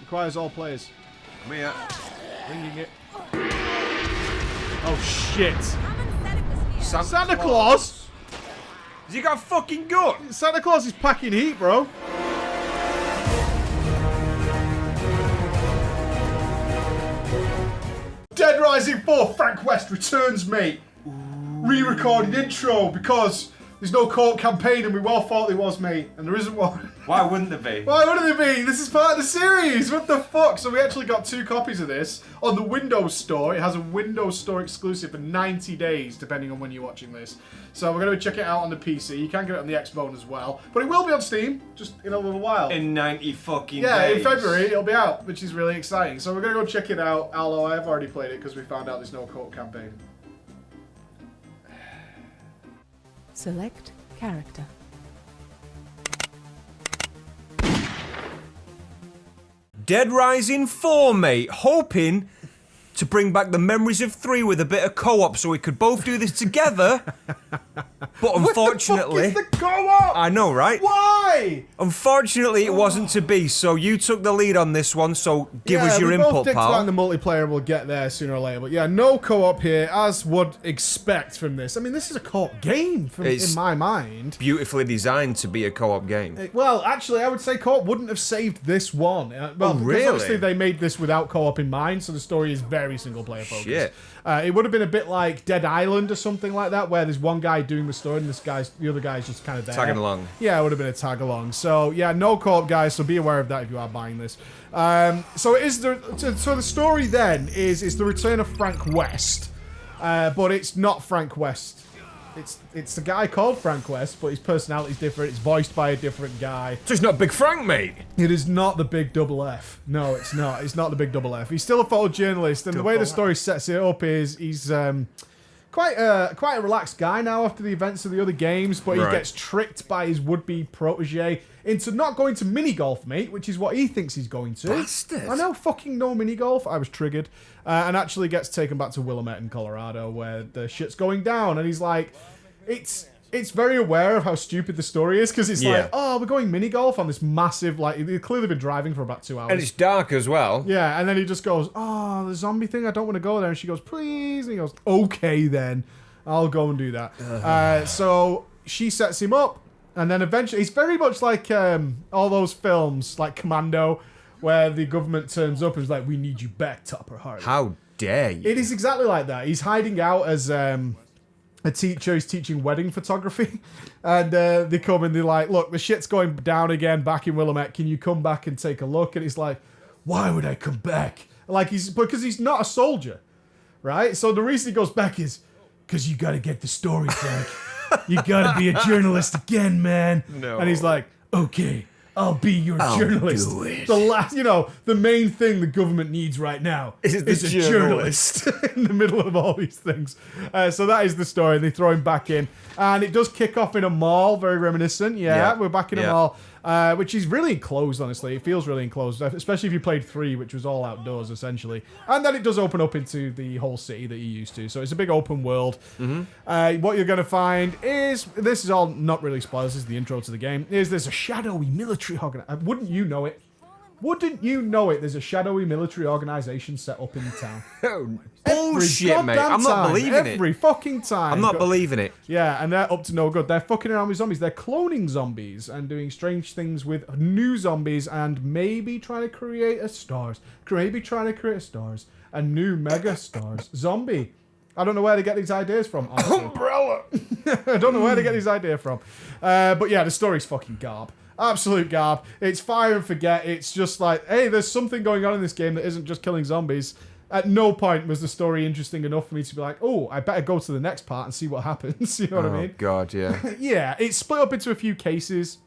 Requires all players. Come here. Ringing it. Oh shit! Santa Claus? Has he got a fucking gun? Santa Claus is packing heat, bro. Dead Rising 4 Frank West returns, mate. Re-recorded intro because there's no co-op campaign and we well thought there was, mate, and there isn't one. Why wouldn't there be? Why wouldn't there be? This is part of the series. What the fuck? So we actually got 2 copies of this on the Windows Store. It has a Windows Store exclusive for 90 days, depending on when you're watching this. So we're going to check it out on the PC. You can get it on the Xbox as well, but it will be on Steam just in a little while. In 90 fucking yeah, days. in February it'll be out, which is really exciting. So we're going to go check it out. Although I have already played it because we found out there's no co-op campaign. Select character. Dead Rising 4, mate. Hoping to bring back the memories of 3 with a bit of co-op so we could both do this together. But unfortunately... What the fuck is the co-op? I know, right? Why? Unfortunately, it wasn't to be, so you took the lead on this one, so give us your input, both pal. on the multiplayer, we'll get there sooner or later. But yeah, no co-op here, as would expect from this. I mean, this is a co-op game in my mind. Beautifully designed to be a co-op game. Well, actually, I would say co-op wouldn't have saved this one. Well, really? Obviously, they made this without co-op in mind, so the story is very single-player focused. Shit. It would have been a bit like Dead Island or something like that, where there's one guy doing the story and the other guy's just kind of there. Tagging along. Yeah, it would have been a tag along. So yeah, no co-op, guys. So be aware of that if you are buying this. So the story then is the return of Frank West, but it's not Frank West. It's the guy called Frank West, but his personality is different. It's voiced by a different guy. So he's not Big Frank, mate. It is not the big double F. No, it's not. It's not the big double F. He's still a photojournalist, and the way the story sets it up is he's quite a relaxed guy now after the events of the other games, but he gets tricked by his would-be protege into not going to mini golf, mate, which is what he thinks he's going to. Bastard. I know, fucking no mini golf. I was triggered, and actually gets taken back to Willamette in Colorado, where the shit's going down, and he's like, it's very aware of how stupid the story is, because it's like, oh, we're going mini golf on this massive, like, they've clearly been driving for about 2 hours. And it's dark as well. Yeah, and then he just goes, oh, the zombie thing, I don't want to go there. And she goes, please. And he goes, okay, then. I'll go and do that. So she sets him up, and then eventually, it's very much like all those films, like Commando, where the government turns up and is like, we need you back, Topper Harley. How dare you? It is exactly like that. He's hiding out as a teacher. He's teaching wedding photography, and they come and they're like, look, the shit's going down again back in Willamette. Can you come back and take a look? And he's like, why would I come back? Like, because he's not a soldier, right? So the reason he goes back is because you got to get the story, Frank. You got to be a journalist again, man. No. And he's like, okay, I'll be your journalist. Do it. The last, the main thing the government needs right now is a journalist in the middle of all these things. So that is the story. They throw him back in, and it does kick off in a mall, very reminiscent. Yeah. We're back in a mall, which is really enclosed. Honestly, it feels really enclosed, especially if you played 3, which was all outdoors essentially. And then it does open up into the whole city that you're used to. So it's a big open world. What you're going to find is, this is all not really spoilers. This is the intro to the game. There's a shadowy military organization. Wouldn't you know it? Wouldn't you know it? There's a shadowy military organization set up in the town. Bullshit, mate. I'm not believing it. Every fucking time. I'm not believing it. Yeah, and they're up to no good. They're fucking around with zombies. They're cloning zombies and doing strange things with new zombies and maybe trying to create a stars. A new mega stars. Zombie. I don't know where they get these ideas from. Honestly. Umbrella. I don't know where they get these ideas from. But yeah, the story's fucking garb. Absolute garb. It's fire and forget. It's just like, hey, there's something going on in this game that isn't just killing zombies. At no point was the story interesting enough for me to be like, oh, I better go to the next part and see what happens. You know what I mean? Oh, God, yeah. Yeah, it's split up into a few cases.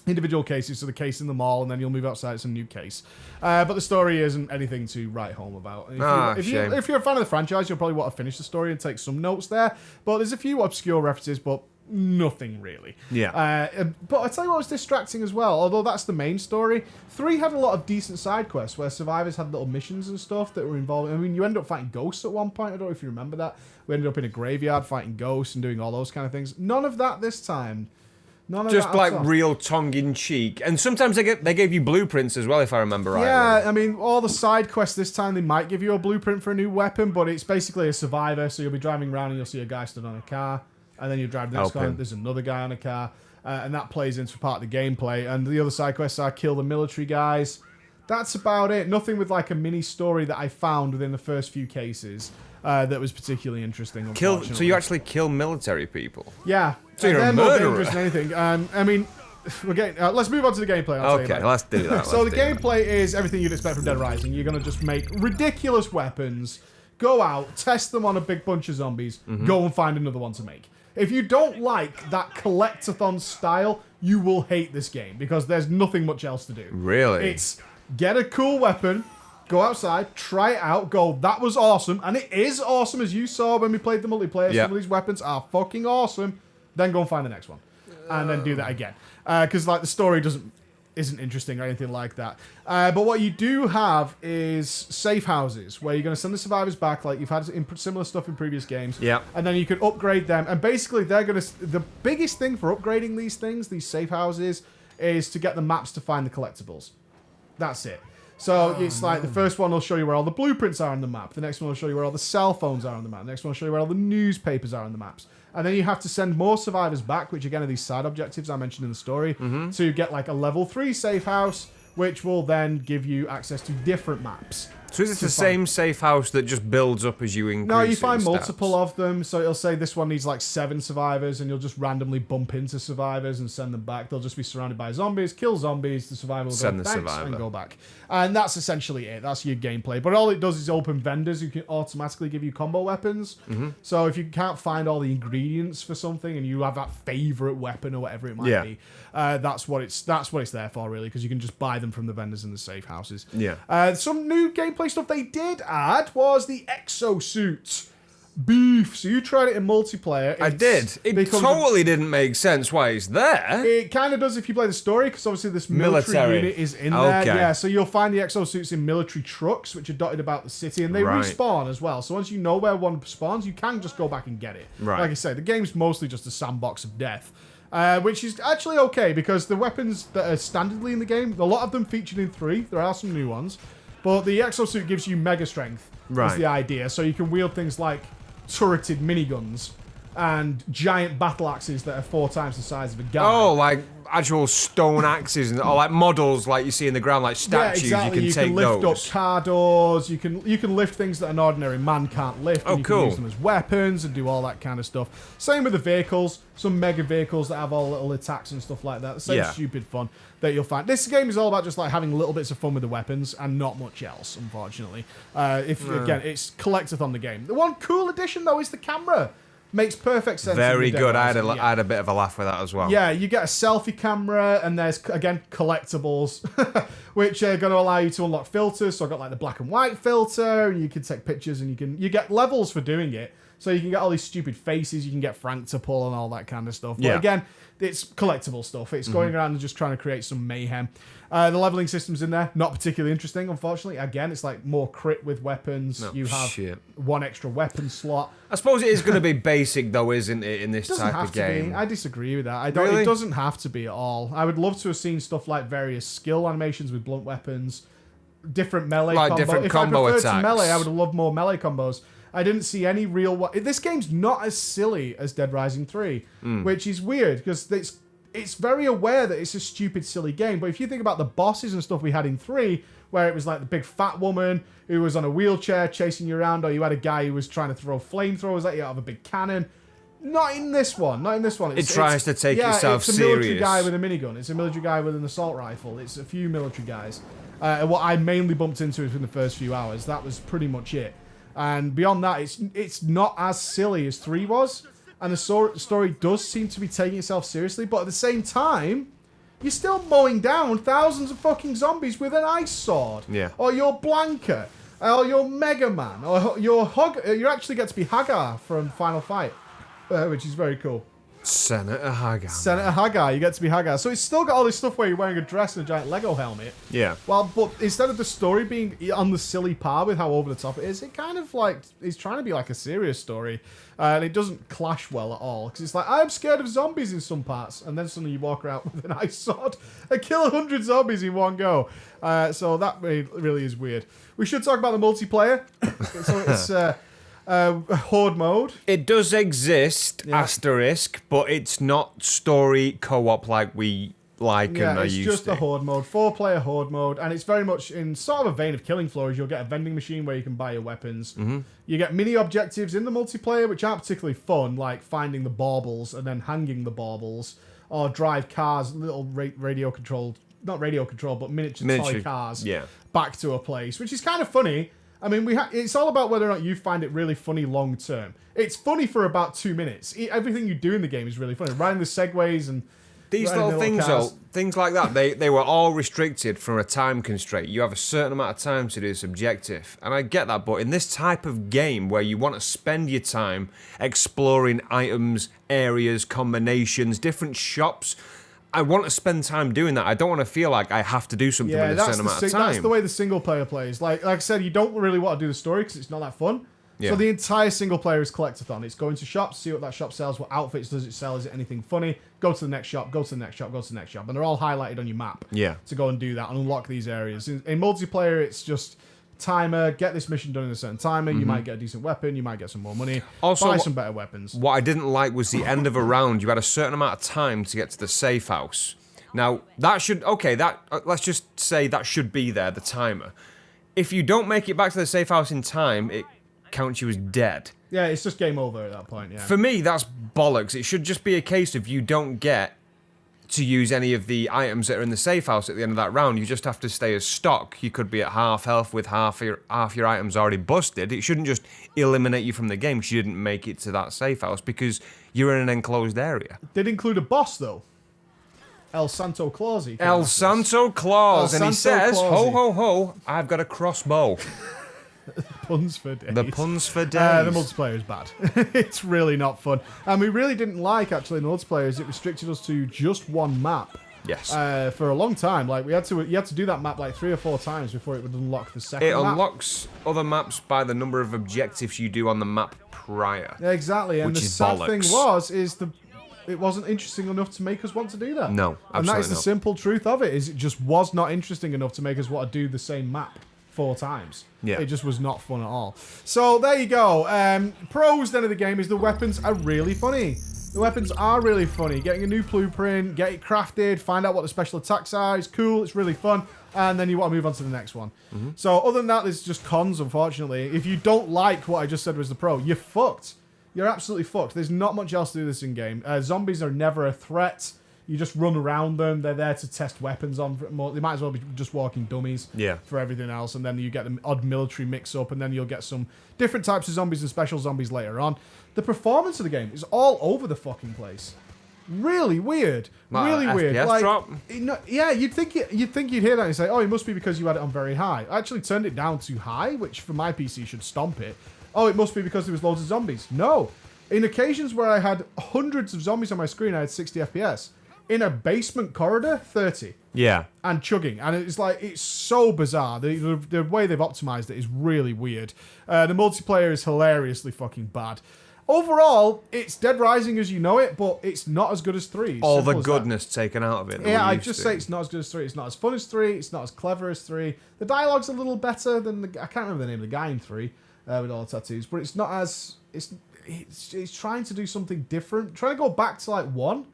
Individual cases, so the case in the mall, and then you'll move outside, it's a new case. But the story isn't anything to write home about. If you're a fan of the franchise, you'll probably want to finish the story and take some notes there. But there's a few obscure references, but nothing really. Yeah. But I tell you what was distracting as well, although that's the main story. 3 had a lot of decent side quests where survivors had little missions and stuff that were involved. I mean, you end up fighting ghosts at one point. I don't know if you remember that. We ended up in a graveyard fighting ghosts and doing all those kind of things. None of that this time. None of Just that like at all. real tongue-in-cheek. And sometimes they gave you blueprints as well, if I remember right. Yeah, I mean, all the side quests this time, they might give you a blueprint for a new weapon, but it's basically a survivor, so you'll be driving around and you'll see a guy stood on a car, and then you drive the next car, and there's another guy on a car, and that plays into part of the gameplay. And the other side quests are kill the military guys. That's about it. Nothing with like a mini story that I found within the first few cases that was particularly interesting. So you actually kill military people? Yeah. So you're they're a more murderer. dangerous than anything. I mean, we're getting. Let's move on to the gameplay. Okay, let's do that. So the gameplay is everything you'd expect from Dead Rising. You're gonna just make ridiculous weapons, go out, test them on a big bunch of zombies, go and find another one to make. If you don't like that collectathon style, you will hate this game because there's nothing much else to do. Really? It's get a cool weapon, go outside, try it out, go, that was awesome, and it is awesome as you saw when we played the multiplayer. Yep. Some of these weapons are fucking awesome. Then go and find the next one. And then do that again. Because like the story isn't interesting or anything like that. But what you do have is safe houses where you're going to send the survivors back like you've had similar stuff in previous games. Yeah. And then you can upgrade them. And basically they're going to... The biggest thing for upgrading these things, these safe houses, is to get the maps to find the collectibles. That's it. So it's like the first one will show you where all the blueprints are on the map. The next one will show you where all the cell phones are on the map. The next one will show you where all the newspapers are on the maps. And then you have to send more survivors back, which again are these side objectives I mentioned in the story, to get like a level 3 safe house, which will then give you access to different maps. So is it the same safe house that just builds up as you increase? No, you find in multiple stats? of them. So it'll say this one needs like 7 survivors, and you'll just randomly bump into survivors and send them back. They'll just be surrounded by zombies, kill zombies, the survivor will Send go the thanks survivor. and go back. And that's essentially it. That's your gameplay. But all it does is open vendors who can automatically give you combo weapons. So if you can't find all the ingredients for something and you have that favorite weapon or whatever it might be, that's what it's there for really, because you can just buy them from the vendors in the safe houses. Yeah. Some new gameplay stuff they did add was the exosuit beef. So you tried it in multiplayer. I did. It totally didn't make sense why it's there. It kind of does if you play the story, because obviously this military unit is in there. Okay. Yeah, so you'll find the exosuits in military trucks, which are dotted about the city, and they respawn as well. So once you know where one spawns, you can just go back and get it. Right. Like I say, the game's mostly just a sandbox of death. Which is actually okay, because the weapons that are standardly in the game, a lot of them featured in 3. There are some new ones. But the exosuit gives you mega strength, is the idea. So you can wield things like turreted miniguns and giant battle axes that are 4 times the size of a guy. Oh, like actual stone axes or like models like you see in the ground, like statues. Yeah, exactly. You can take lift those. up car doors. You can lift things that an ordinary man can't lift. Oh, and you cool. can use them as weapons and do all that kind of stuff. Same with the vehicles. Some mega vehicles that have all little attacks and stuff like that. The same stupid fun that you'll find. This game is all about just like having little bits of fun with the weapons and not much else, unfortunately. Again, it's collectathon the game. The one cool addition though is the camera. Makes perfect sense. Very good. I had a bit of a laugh with that as well. Yeah, you get a selfie camera, and there's, again, collectibles, which are going to allow you to unlock filters. So I've got, like, the black and white filter, and you can take pictures, and you get levels for doing it. So you can get all these stupid faces, you can get Frank to pull and all that kind of stuff. But again, it's collectible stuff. It's going around and just trying to create some mayhem. The leveling system's in there. Not particularly interesting, unfortunately. Again, it's like more crit with weapons. No, you have one extra weapon slot. I suppose it is going to be basic, though, isn't it, in this type of game? I disagree with that. It doesn't have to be at all. I would love to have seen stuff like various skill animations with blunt weapons, different melee combos. Different combo if I attacks. To melee, I would have loved more melee combos. I didn't see any real... This game's not as silly as Dead Rising 3, which is weird, because it's very aware that it's a stupid, silly game. But if you think about the bosses and stuff we had in 3, where it was like the big fat woman who was on a wheelchair chasing you around, or you had a guy who was trying to throw flamethrowers at you out of a big cannon. Not in this one. It tries to take itself serious. It's a military guy with a minigun. It's a military guy with an assault rifle. It's a few military guys. What I mainly bumped into in the first few hours. That was pretty much it. And beyond that, it's not as silly as 3 was. And the story does seem to be taking itself seriously. But at the same time, you're still mowing down thousands of fucking zombies with an ice sword. Yeah. Or your Blanka. Or your Mega Man. Or your you actually get to be Hagar from Final Fight. Which is very cool. Senator Hagar. Senator Hagar, you get to be Hagar. So it's still got all this stuff where you're wearing a dress and a giant Lego helmet. Yeah. Well, but instead of the story being on the silly par with how over the top it is, it kind of like is trying to be like a serious story, and it doesn't clash well at all. Because it's like, I'm scared of zombies in some parts, and then suddenly you walk around with an ice sword and kill 100 zombies in one go. So that really is weird. We should talk about the multiplayer. So it's horde mode. It does exist, asterisk, but it's not story co-op like we like and are used to. Yeah, it's just a horde mode, 4-player horde mode, and it's very much in sort of a vein of Killing Floors. You'll get a vending machine where you can buy your weapons. Mm-hmm. You get mini objectives in the multiplayer, which aren't particularly fun, like finding the baubles and then hanging the baubles, or drive cars, little radio controlled, not radio controlled, but miniature toy cars back to a place, which is kind of funny. I mean, it's all about whether or not you find it really funny long term. It's funny for about 2 minutes. Everything you do in the game is really funny. Riding the segways and these little things, though, things like that, they were all restricted from a time constraint. You have a certain amount of time to do this objective. And I get that, but in this type of game where you want to spend your time exploring items, areas, combinations, different shops, I want to spend time doing that. I don't want to feel like I have to do something in a certain amount of time. That's the way the single player plays. Like I said, you don't really want to do the story because it's not that fun. Yeah. So the entire single player is collectathon. It's going to shops, see what that shop sells, what outfits does it sell, is it anything funny, go to the next shop, go to the next shop, go to the next shop. And they're all highlighted on your map to go and do that and unlock these areas. In multiplayer, it's just timer, get this mission done in a certain timer, you might get a decent weapon, you might get some more money, also buy some better weapons. What I didn't like was the end of a round, you had a certain amount of time to get to the safe house. Now, that should, let's just say that should be there, the timer. If you don't make it back to the safe house in time, it counts you as dead. Yeah, it's just game over at that point, yeah. For me, that's bollocks. It should just be a case of you don't get to use any of the items that are in the safe house at the end of that round. You just have to stay as stock. You could be at half health with half your items already busted. It shouldn't just eliminate you from the game because you didn't make it to that safe house because you're in an enclosed area. Did include a boss, though. El Santo Claus. El Santo Claus. And he says, ho, ho, ho, I've got a crossbow. Puns for days. The puns for days. The multiplayer is bad. It's really not fun. And we really didn't like, actually, the multiplayer, is it restricted us to just one map. Yes. For a long time. Like, you had to do that map like 3 or 4 times before it would unlock the second map. It unlocks other maps by the number of objectives you do on the map prior. Yeah, exactly. And the sad thing it wasn't interesting enough to make us want to do that. No, absolutely And that is the not. simple truth of it, is it just was not interesting enough to make us want to do the same map 4 times. Yeah. It just was not fun at all. So there you go. Pros then of the game is the weapons are really funny. The weapons are really funny. Getting a new blueprint, get it crafted, find out what the special attacks are. It's cool. It's really fun. And then you want to move on to the next one. Mm-hmm. So other than that, there's just cons, unfortunately. If you don't like what I just said was the pro, you're fucked. You're absolutely fucked. There's not much else to do this in game. Zombies are never a threat. You just run around them. They're there to test weapons on. They might as well be just walking dummies for everything else. And then you get the odd military mix-up, and then you'll get some different types of zombies and special zombies later on. The performance of the game is all over the fucking place. Really weird. Really weird. FPS drop? Yeah, you'd think you'd hear that and say, oh, it must be because you had it on very high. I actually turned it down to high, which for my PC should stomp it. Oh, it must be because there was loads of zombies. No. In occasions where I had hundreds of zombies on my screen, I had 60 FPS. In a basement corridor, 30. Yeah. And chugging. And it's so bizarre. The way they've optimized it is really weird. The multiplayer is hilariously fucking bad. Overall, it's Dead Rising as you know it, but it's not as good as 3. All the goodness taken out of it. Yeah, I'd just say it's not as good as 3. It's not as fun as 3. It's not as clever as 3. The dialogue's a little better than I can't remember the name of the guy in 3 with all the tattoos, but it's not as... It's trying to do something different. Trying to go back to like 1,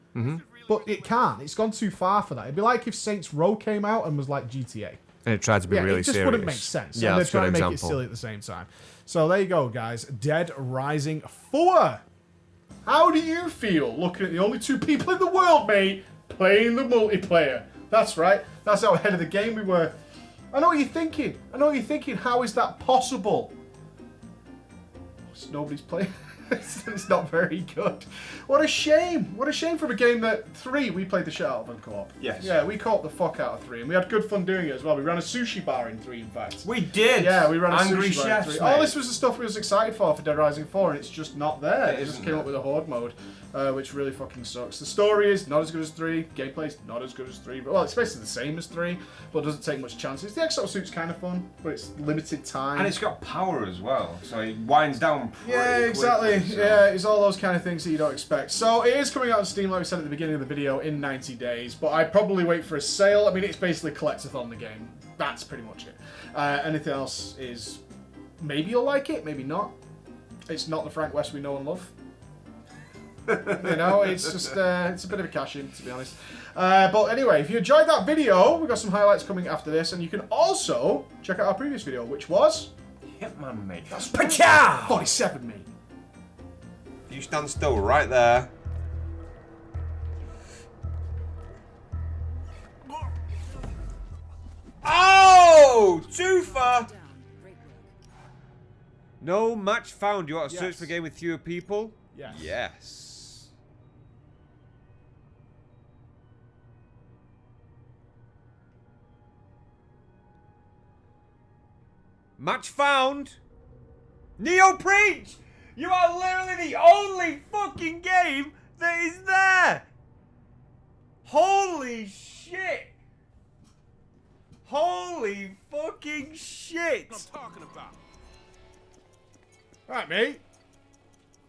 but it can't. It's gone too far for that. It'd be like if Saints Row came out and was like GTA. And it tried to be really serious. It just wouldn't make sense. Yeah, and they're trying to make it silly at the same time. So there you go, guys. Dead Rising 4. How do you feel looking at the only 2 people in the world, mate, playing the multiplayer? That's right. That's how ahead of the game we were. I know what you're thinking. How is that possible? Nobody's playing. It's not very good. What a shame. What a shame from a game that 3 we played the shit out of on co-op. Yes. Yeah, we co-oped the fuck out of 3 and we had good fun doing it as well. We ran a sushi bar in 3 in fact. We did. Yeah, we ran a Angry sushi bar in Chefs, 3. All this was the stuff we was excited for Dead Rising 4 and it's just not there. It just came up with a horde mode, which really fucking sucks. The story is not as good as 3. Gameplay's not as good as 3. But, well, it's basically the same as 3, but it doesn't take much chances. The exosuit's kind of fun, but it's limited time. And it's got power as well, so it winds down pretty exactly. quickly, so. Yeah, it's all those kind of things that you don't expect. So it is coming out on Steam, like we said at the beginning of the video, in 90 days. But I'd probably wait for a sale. I mean, it's basically collectathon the game. That's pretty much it. Anything else is maybe you'll like it, maybe not. It's not the Frank West we know and love. You know, it's just it's a bit of a cash in, to be honest. But anyway, if you enjoyed that video, we've got some highlights coming after this, and you can also check out our previous video, which was Hitman, mate. that's Pachow! 47, mate. You stand still right there. Oh! Twofer! No match found. You want to search for a game with fewer people? Yes. Yes. Match found. Neo Preach! You are literally the only fucking game that is there! Holy shit! Holy fucking shit! Alright, mate.